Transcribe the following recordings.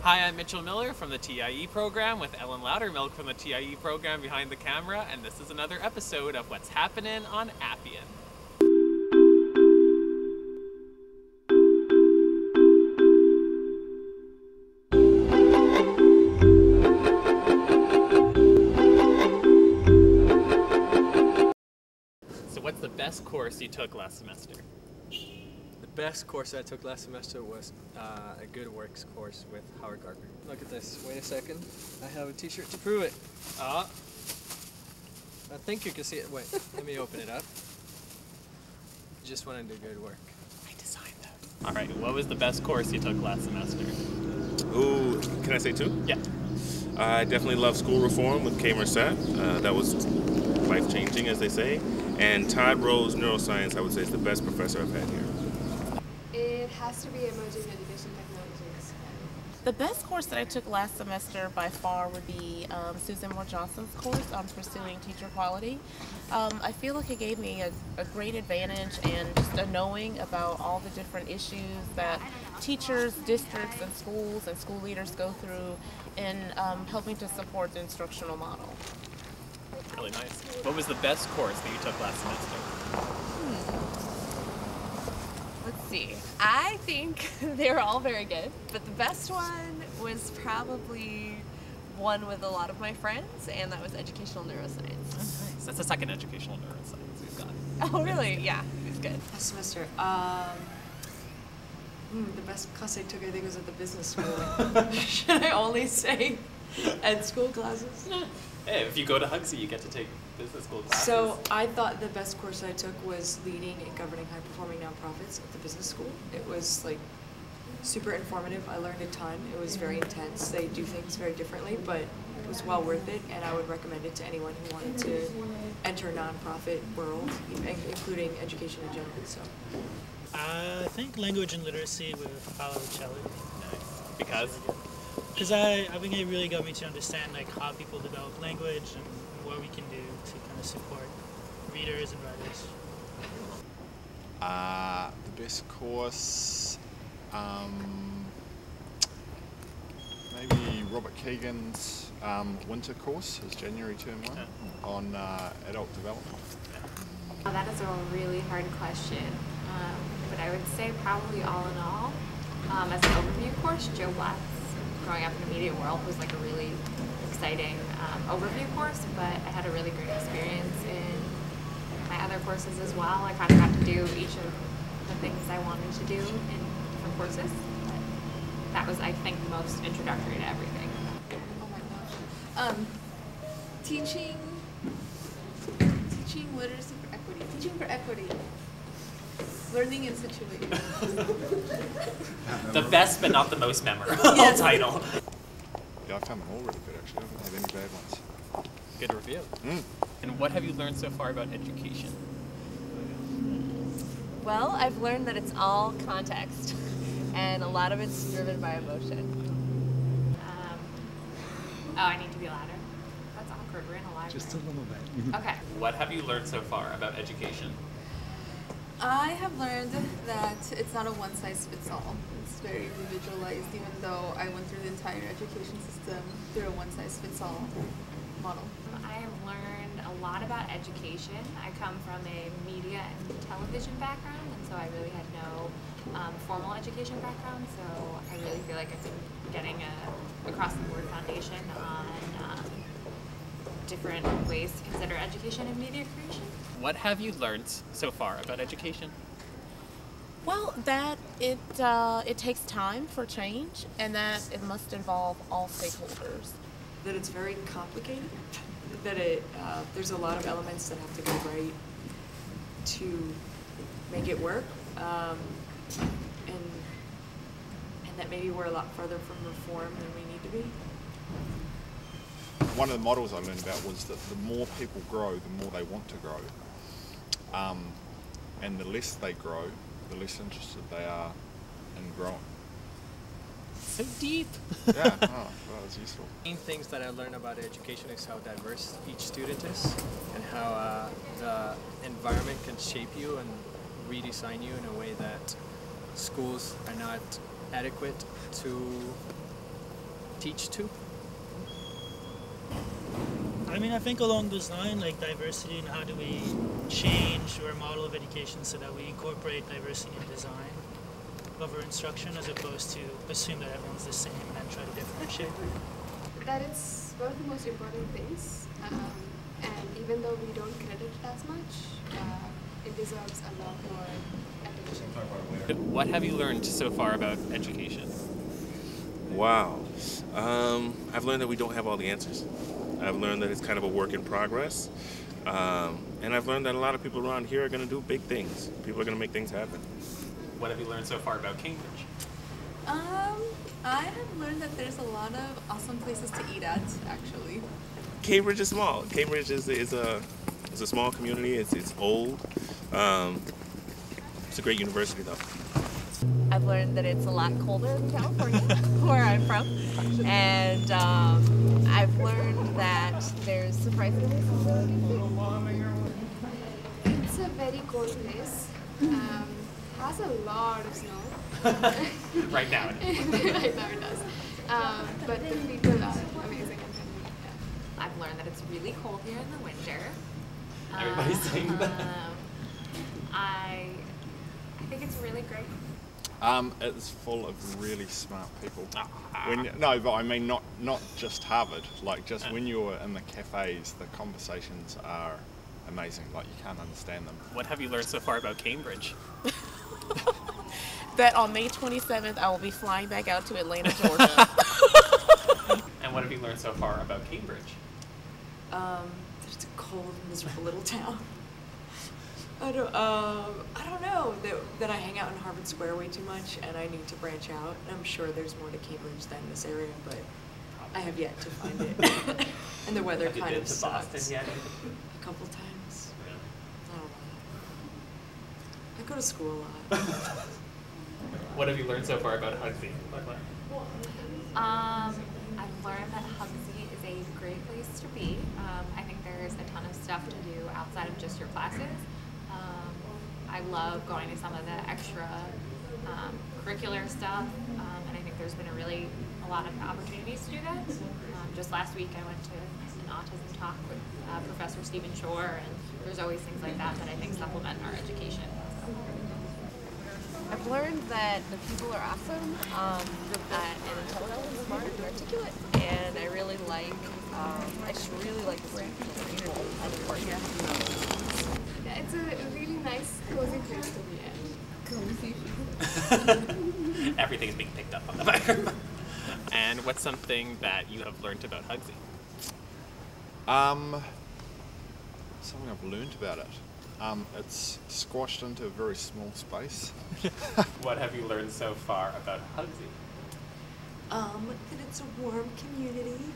Hi, I'm Mitchell Miller from the TIE program with Ellen Loudermilk from the TIE program behind the camera, and this is another episode of What's Happenin' on Appian. So what's the best course you took last semester? The best course I took last semester was a Good Works course with Howard Gardner. Look at this. Wait a second. I have a t-shirt to prove it. I think you can see it. Wait, let me open it up. Just want to do good work. I designed that. All right, what was the best course you took last semester? Ooh, can I say two? Yeah. I definitely love school reform with K. Merced. That was life-changing, as they say. And Todd Rose Neuroscience, I would say, is the best professor I've had here. It has to be emerging education technologies. The best course that I took last semester by far would be Susan Moore Johnson's course on pursuing teacher quality. I feel like it gave me a great advantage and just a knowing about all the different issues that teachers, districts, and school leaders go through in helping to support the instructional model. Really nice. What was the best course that you took last semester? Let's see. I think they're all very good, but the best one was probably one with a lot of my friends, and that was educational neuroscience. Oh, nice. That's the second educational neuroscience we've got. Oh, really? Yeah, it was good. Last semester, the best class I took, I think, was at the business school. Should I only say ed school classes? Hey, if you go to HGSE, you get to take business school classes. So I thought the best course I took was leading and governing high-performing nonprofits at the business school. It was like super informative. I learned a ton. It was very intense. They do things very differently, but it was well worth it, and I would recommend it to anyone who wanted to enter nonprofit world, including education in general. So I think language and literacy with Paolo Uccelli. Nice. Because? Because I think it really got me to understand like how people develop language and what we can do to kind of support readers and writers. The best course, maybe Robert Keegan's winter course, his January term one, on adult development. That is a really hard question, but I would say probably all in all, as an overview course, Joe Black's Growing Up in the Media World was like a really exciting overview course, but I had a really great experience in my other courses as well. I kind of got to do each of the things I wanted to do in different courses. But that was, I think, most introductory to everything. Oh my gosh. Teaching literacy for equity. Teaching for equity. Learning in situations. The best but not the most memorable title. Yeah, I found them all really good actually. I haven't had any bad ones. Good review. And what have you learned so far about education? Well, I've learned that it's all context, and a lot of it's driven by emotion. I need to be louder. That's awkward. We're in a library. Just a little bit. Okay. What have you learned so far about education? I have learned that it's not a one-size-fits-all. It's very individualized, even though I went through the entire education system through a one-size-fits-all model. I have learned a lot about education. I come from a media and television background, and so I really had no formal education background, so I really feel like I've been getting a across-the-board foundation on different ways to consider education and media creation. What have you learned so far about education? Well, that it takes time for change, and that it must involve all stakeholders. that it's very complicated. That there's a lot of elements that have to go right to make it work, and that maybe we're a lot further from reform than we need to be. One of the models I learned about was that the more people grow, the more they want to grow. And the less they grow, the less interested they are in growing. So deep. Yeah, well, it's useful. Main things that I learned about education is how diverse each student is, and how the environment can shape you and redesign you in a way that schools are not adequate to teach to? I mean, I think along those lines, like diversity and how do we change our model of education so that we incorporate diversity in design of our instruction as opposed to assume that everyone's the same and then try to differentiate. That it's one of the most important things, and even though we don't credit it as much, it deserves a lot more attention. What have you learned so far about education? Wow. I've learned that we don't have all the answers. I've learned that it's kind of a work in progress. And I've learned that a lot of people around here are going to do big things. People are going to make things happen. What have you learned so far about Cambridge? I have learned that there's a lot of awesome places to eat at, actually. Cambridge is small. Cambridge is a small community. It's old. It's a great university, though. I've learned that it's a lot colder than California, where I'm from, and I've learned that there's surprisingly some really good food. It's a very cold place. Has a lot of snow. Right now. Right now it does. But the people are amazing and friendly. Yeah. I've learned that it's really cold here in the winter. Everybody's saying that. I think it's really great. It's full of really smart people. No, but I mean not just Harvard. Like just when you're in the cafes, the conversations are amazing. Like you can't understand them. What have you learned so far about Cambridge? That on May 27th, I will be flying back out to Atlanta, Georgia. And what have you learned so far about Cambridge? That it's a cold, miserable little town. I don't know that I hang out in Harvard Square way too much, and I need to branch out. I'm sure there's more to Cambridge than this area, but I have yet to find it. And the weather Have you kind been of to sucks. Boston yet? A couple times. Not a lot. I go to school a lot. What have you learned so far about Hugsy? I've learned that Hugsy is a great place to be. I think there's a ton of stuff to do outside of just your classes. I love going to some of the extra curricular stuff, and I think there's been a lot of opportunities to do that. Just last week I went to an autism talk with Professor Stephen Shore, and there's always things like that that I think supplement our education. I've learned that the people are awesome and intelligent and smart and articulate, and I really like, I just really like the student community as a part here. Yeah, it's a really nice, cozy place to be in. Everything's being picked up on the background. And what's something that you have learned about Hugsy? Something I've learned about it. It's squashed into a very small space. What have you learned so far about Hugsy? That it's a warm community,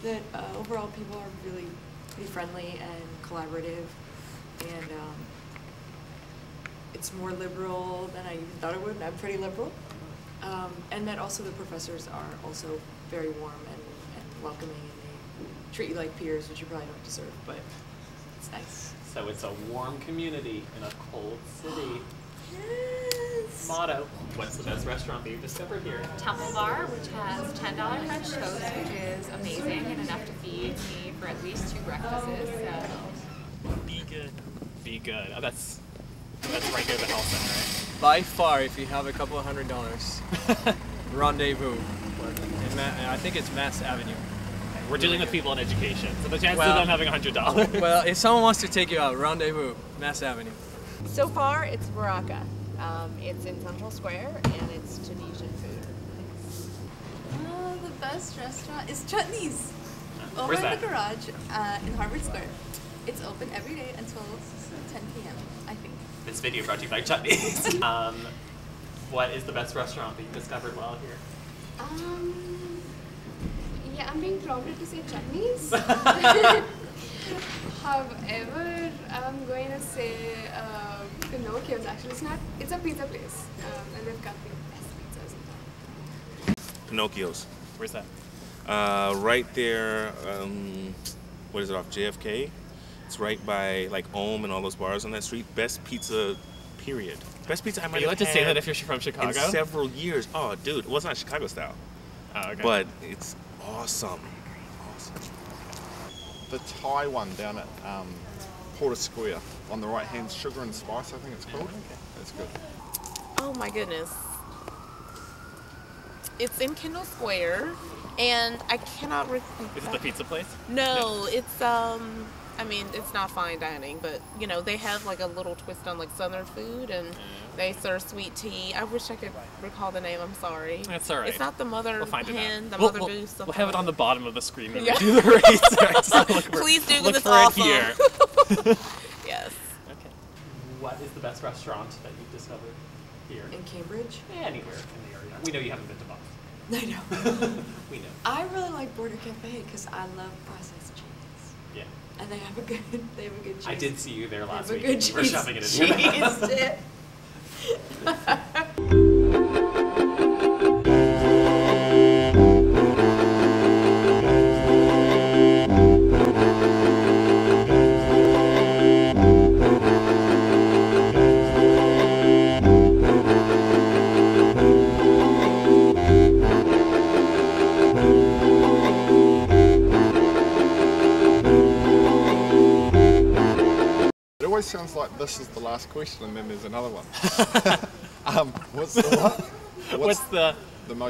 that overall people are really pretty friendly and collaborative, and it's more liberal than I even thought it would, and I'm pretty liberal. And that also the professors are also very warm and welcoming, and they treat you like peers, which you probably don't deserve, but it's nice. So it's a warm community in a cold city. Yes! Motto. What's the best restaurant that you've discovered here? Temple Bar, which has $10 French toast, which is amazing and enough to feed me for at least 2 breakfasts. So. Be good. Be good. Oh, that's right near the health center, right? By far, if you have a couple of $100, Rendezvous. I think it's Mass Avenue. We're dealing with people in education, so the chances of them having $100. Well, if someone wants to take you out, Rendezvous, Mass Avenue. So far, it's Baraka. It's in Central Square, and it's Tunisian food. The best restaurant is Chutney's. Over Where's in that? the garage in Harvard Square. It's open every day until 10 p.m., I think. This video brought to you by Chutney's. What is the best restaurant that you discovered while here? Yeah, I'm being prompted to say Chutney's. However, I'm going to say Pinocchio's actually. It's a pizza place, and they've got the best pizzas in town. Pinocchio's. Where's that? Right there, what is it, off JFK? It's right by like Ohm and all those bars on that street. Best pizza, period. Best pizza I might Are you allowed have to say had that if you're from Chicago? in several years. Oh, dude, well, it's not Chicago style. Oh, okay. But it's awesome. The Thai one down at Porter Square on the right hand, Sugar and Spice, I think it's called. It's good. Oh my goodness. It's in Kendall Square, and I cannot. Is it the pizza place? No, it's I mean, it's not fine dining, but you know, they have like a little twist on like Southern food, and they serve sweet tea. I wish I could recall the name. I'm sorry. That's all right. It's not the Mother We'll find Hen, it the out. Mother Goose. We'll have it on the bottom of the screen when Yeah. we do the research. So Please do, look because it's for awesome. it here. Yes. Okay. What is the best restaurant that you've discovered here? In Cambridge? Anywhere in the area. We know you haven't been to Boston. I know. We know. I really like Border Cafe because I love processed cheese. Yeah. And they have a good cheese. I did see you there last They week. have a good You were cheese. shoving it in cheese your mouth. dip. It always sounds like this is the last question and then there's another one. What's the what? What's the the most